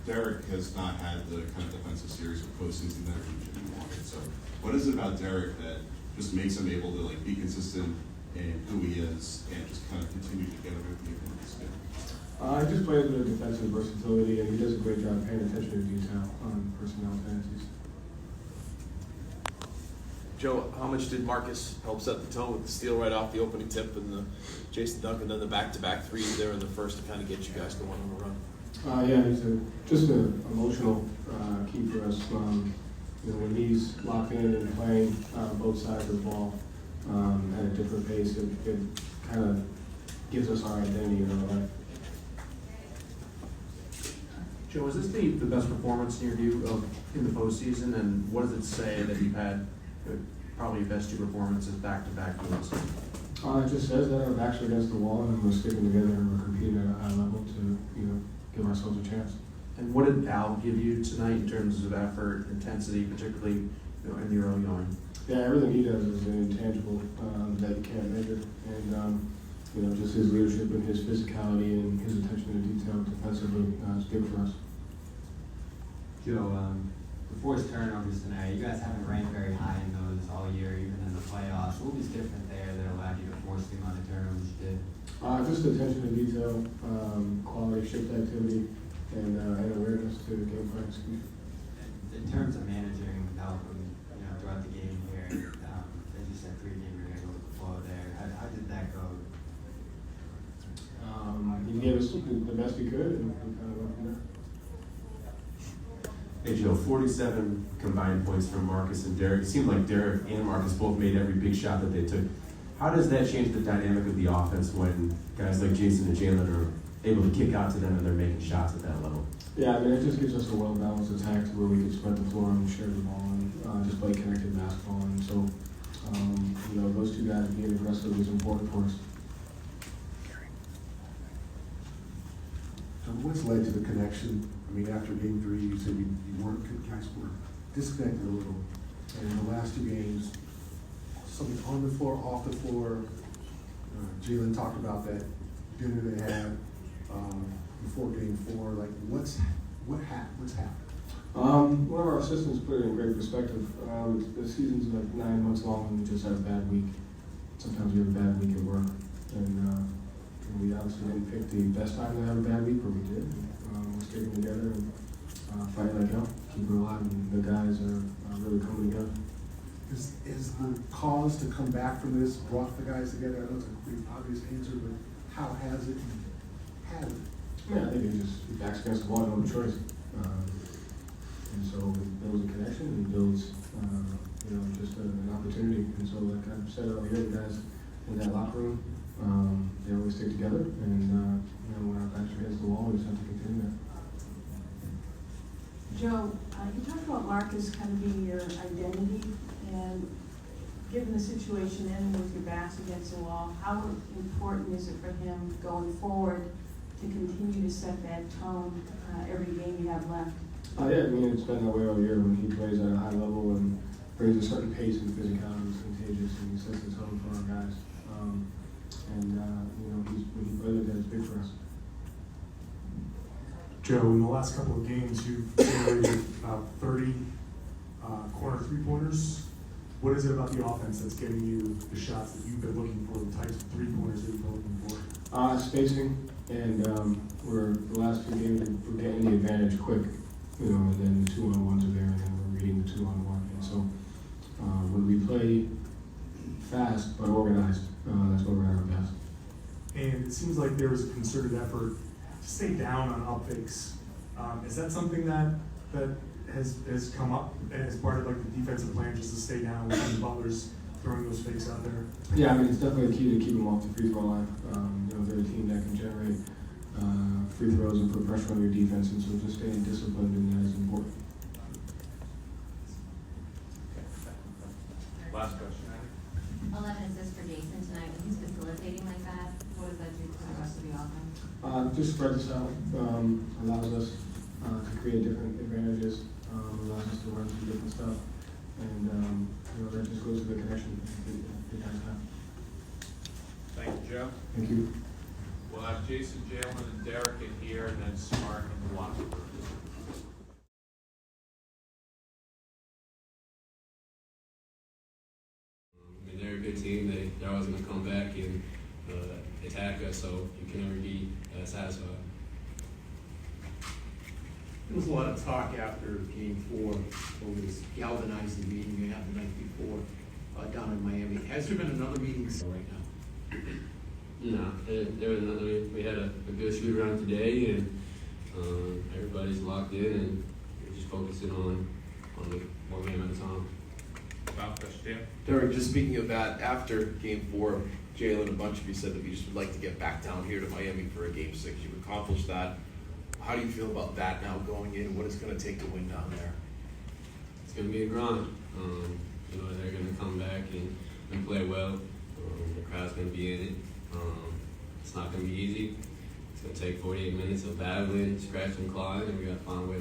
Derek has not had the kind of defensive series of postseason that he wanted. So what is it about Derek that just makes him able to like be consistent in who he is and just kind of continue to get over the opponent's skin? He just plays with a defensive versatility, and he does a great job paying attention to detail on personnel fantasies. Joe, how much did Marcus help set the tone with the steal right off the opening tip and the Jason Duncan, then the back-to-back threes there in the first to kind of get you guys going on the run? Yeah, he's just an emotional key for us. When he's locked in and playing both sides of the ball at a different pace, it kind of gives us our identity in our life. Joe, is this the best performance in your view in the postseason, and what does it say that you've had probably your best two performances back-to-back games? It just says that our backs are against the wall and we're sticking together and we're competing at a high level to give ourselves a chance. And what did Al give you tonight in terms of effort, intensity, particularly in the early going? Yeah, everything he does is an intangible that you can't measure, and just his leadership and his physicality and his attention to detail defensively is big for us. Joe, the forced turnovers tonight, you guys haven't ranked very high in those all year, even in the playoffs. What was different there that allowed you to force the amount of turnovers you did? Just attention to detail, quality shift activity, and awareness to game plan execution. In terms of managing Malcolm, throughout the game here, as you said, 3 games you're going to go with the flow there. How did that go? He gave us the best he could, and we kind of went from there. Hey Joe, 47 combined points from Marcus and Derek. It seemed like Derek and Marcus both made every big shot that they took. How does that change the dynamic of the offense when guys like Jason and Jalen are able to kick out to them and they're making shots at that level? Yeah, it just gives us a well-balanced attack to where we can spread the floor and share the ball and just play connected basketball. And so, those two guys being aggressive is important for us. So what's led to the connection? I mean, after game 3, you said you guys were disconnected a little. And in the last 2 games, something on the floor, off the floor. Jalen talked about that dinner they had before game 4. Like, what's happened? One of our assistants put it in great perspective. The season's like 9 months long, and we just had a bad week. Sometimes we have a bad week at work, and we obviously didn't pick the best time to have a bad week, but we did. We're sticking together and fighting like hell, keeping it alive, and the guys are really coming together. Is the cause to come back from this brought the guys together? I know it's a pretty obvious answer, but how has it? Yeah, I think it just backs against the wall, no choice. And so it builds a connection and builds, just an opportunity. And so like I said earlier, the guys in that locker room, they always stick together. And when our backs are against the wall, we just have to continue that. Joe, you talked about Marcus kind of being your identity, and given the situation in with your backs against the wall, how important is it for him going forward to continue to set that tone every game you have left? Yeah, it's been that way all year. When he plays at a high level and brings a certain pace and physicality, is contagious, and he sets the tone for our guys. When he plays like that, it's big for us. Joe, in the last couple of games, you've generated about 30 corner three-pointers. What is it about the offense that's getting you the shots that you've been looking for, the types of three-pointers that you've been looking for? Spacing, and the last 2 games, we're getting the advantage quick, and then the 2-on-1s are there, and then we're reading the 2-on-1. And so when we play fast but organized, that's where we're at our best. And it seems like there was a concerted effort to stay down on up fakes. Is that something that has come up as part of like the defensive plan, just to stay down with the Butlers throwing those fakes out there? Yeah, it's definitely key to keep them off the free throw line. They're a team that can generate free throws and put pressure on your defense, and so just staying disciplined in that is important. Last question. 11 assists for Jason tonight. When he's facilitating like that, what does that do for the rest of the offense? Just spread this out, allows us to create different advantages, allows us to run through different stuff, and that just goes to the connection the guys have. Thank you, Joe. Thank you. We'll have Jason, Jalen, and Derek in here, and then Smart in the locker room. good team. They're always going to come back and attack us, so you can never be satisfied. There was a lot of talk after Game 4 over this galvanizing meeting you had the night before down in Miami. Has there been another meeting right now? No, there was another. We had a good shoot around today, and everybody's locked in, and we're just focusing on the one game at a time. Derek, just speaking of that, after Game 4, Jalen, a bunch of you said that we just would like to get back down here to Miami for a Game 6. You've accomplished that. How do you feel about that now going in? What it's going to take to win down there? It's going to be a grind. They're going to come back and play well. The crowd's going to be in it. It's not going to be easy. It's going to take 48 minutes of battling, scratching, clawing, and we got to find a way